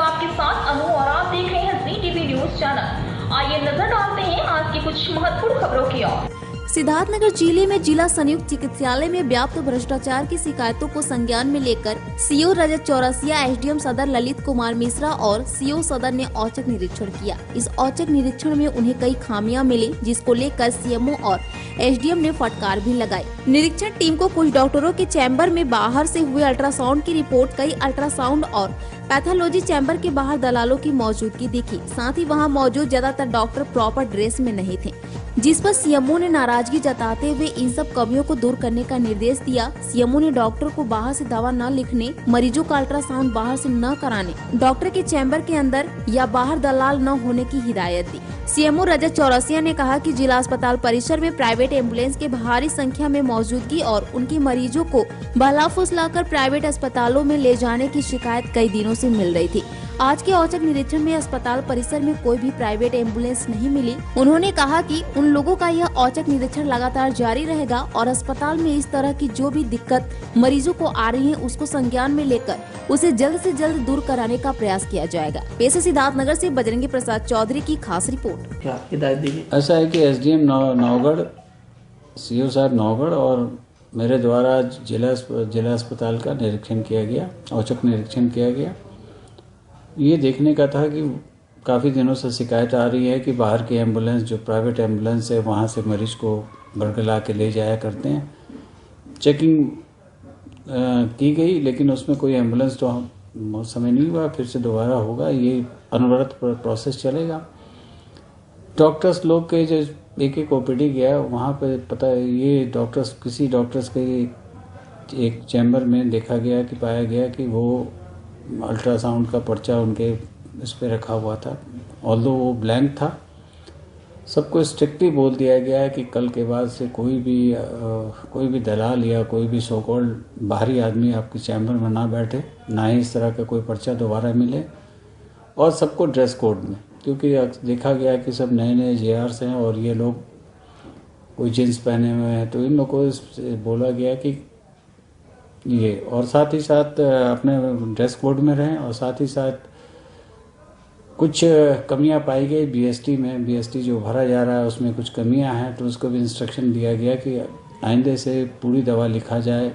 आपके साथ अनु और आप देख रहे हैं जी टीवी न्यूज चैनल। आइए नजर डालते हैं आज की कुछ महत्वपूर्ण खबरों की ओर। सिद्धार्थनगर जिले में जिला संयुक्त चिकित्सालय में व्याप्त भ्रष्टाचार की शिकायतों को संज्ञान में लेकर सीओ रजत चौरसिया, एसडीएम सदर ललित कुमार मिश्रा और सीओ सदर ने औचक निरीक्षण किया। इस औचक निरीक्षण में उन्हें कई खामियां मिली, जिसको लेकर सीएमओ और एसडीएम ने फटकार भी लगाई। निरीक्षण टीम को कुछ डॉक्टरों के चैम्बर में बाहर से हुए अल्ट्रासाउंड की रिपोर्ट, कई अल्ट्रासाउंड और पैथोलॉजी चैम्बर के बाहर दलालों की मौजूदगी दिखी। साथ ही वहां मौजूद ज्यादातर डॉक्टर प्रॉपर ड्रेस में नहीं थे, जिस पर सीएमओ ने नाराजगी जताते हुए इन सब कमियों को दूर करने का निर्देश दिया। सीएमओ ने डॉक्टर को बाहर से दवा न लिखने, मरीजों का अल्ट्रासाउंड बाहर से न कराने, डॉक्टर के चैम्बर के अंदर या बाहर दलाल न होने की हिदायत दी। सीएमओ रजत चौरसिया ने कहा कि जिला अस्पताल परिसर में प्राइवेट एम्बुलेंस के भारी संख्या में मौजूदगी और उनके मरीजों को बहला फुसलाकर प्राइवेट अस्पतालों में ले जाने की शिकायत कई दिनों से मिल रही थी। आज के औचक निरीक्षण में अस्पताल परिसर में कोई भी प्राइवेट एम्बुलेंस नहीं मिली। उन्होंने कहा कि उन लोगों का यह औचक निरीक्षण लगातार जारी रहेगा और अस्पताल में इस तरह की जो भी दिक्कत मरीजों को आ रही है उसको संज्ञान में लेकर उसे जल्द से जल्द दूर कराने का प्रयास किया जाएगा। पेश है सिद्धार्थनगर से बजरंगी प्रसाद चौधरी की खास रिपोर्ट। क्या हिदायत दी? ऐसा है कि एसडीएम नौगढ़, सीओ साहब नौगढ़ और मेरे द्वारा जिला अस्पताल का निरीक्षण किया गया, औचक निरीक्षण किया गया। ये देखने का था कि काफ़ी दिनों से शिकायत आ रही है कि बाहर की एम्बुलेंस, जो प्राइवेट एम्बुलेंस है, वहाँ से मरीज को बरगला के ले जाया करते हैं। चेकिंग की गई, लेकिन उसमें कोई एम्बुलेंस तो उस समय नहीं हुआ। फिर से दोबारा होगा, ये अनवरत प्रोसेस चलेगा। डॉक्टर्स लोग के जो एक ओपीडी गया, वहाँ पे पता है ये डॉक्टर्स, किसी डॉक्टर्स के एक चैम्बर में देखा गया कि पाया गया कि वो अल्ट्रासाउंड का पर्चा उनके इस पे रखा हुआ था, ऑल्दो वो ब्लैंक था। सबको स्ट्रिक्टली बोल दिया गया है कि कल के बाद से कोई भी दलाल या कोई भी सो कॉल्ड बाहरी आदमी आपके चैम्बर में ना बैठे, ना ही इस तरह का कोई पर्चा दोबारा मिले, और सबको ड्रेस कोड में, क्योंकि देखा गया कि सब नए नए जेआर्स हैं और ये लोग कोई जींस पहने हुए हैं, तो इन लोगों को बोला गया कि ये, और साथ ही साथ अपने ड्रेस कोड में रहें। और साथ ही साथ कुछ कमियां पाई गई बीएसटी में, बीएसटी जो भरा जा रहा है उसमें कुछ कमियां हैं, तो उसको भी इंस्ट्रक्शन दिया गया कि आइंदे से पूरी दवा लिखा जाए,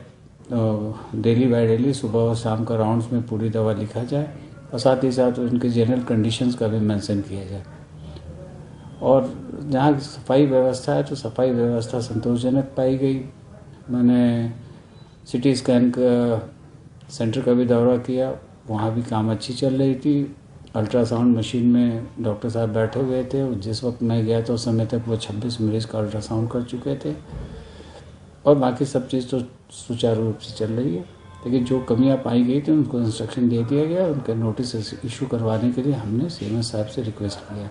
डेली बाय डेली, सुबह और शाम का राउंड्स में पूरी दवा लिखा जाए, और साथ ही साथ उनके जनरल कंडीशंस का भी मेंशन किया जाए। और जहाँ सफाई व्यवस्था है तो सफाई व्यवस्था संतोषजनक पाई गई। मैंने सिटी स्कैन का सेंटर का भी दौरा किया, वहाँ भी काम अच्छी चल रही थी। अल्ट्रासाउंड मशीन में डॉक्टर साहब बैठे हुए थे, जिस वक्त मैं गया तो उस समय तक वो 26 मरीज़ का अल्ट्रासाउंड कर चुके थे, और बाकी सब चीज़ तो सुचारू रूप से चल रही है। लेकिन जो कमियां पाई गई थी उनको इंस्ट्रक्शन दे दिया गया, उनके नोटिस इशू करवाने के लिए हमने सीएमएस साहब से रिक्वेस्ट किया।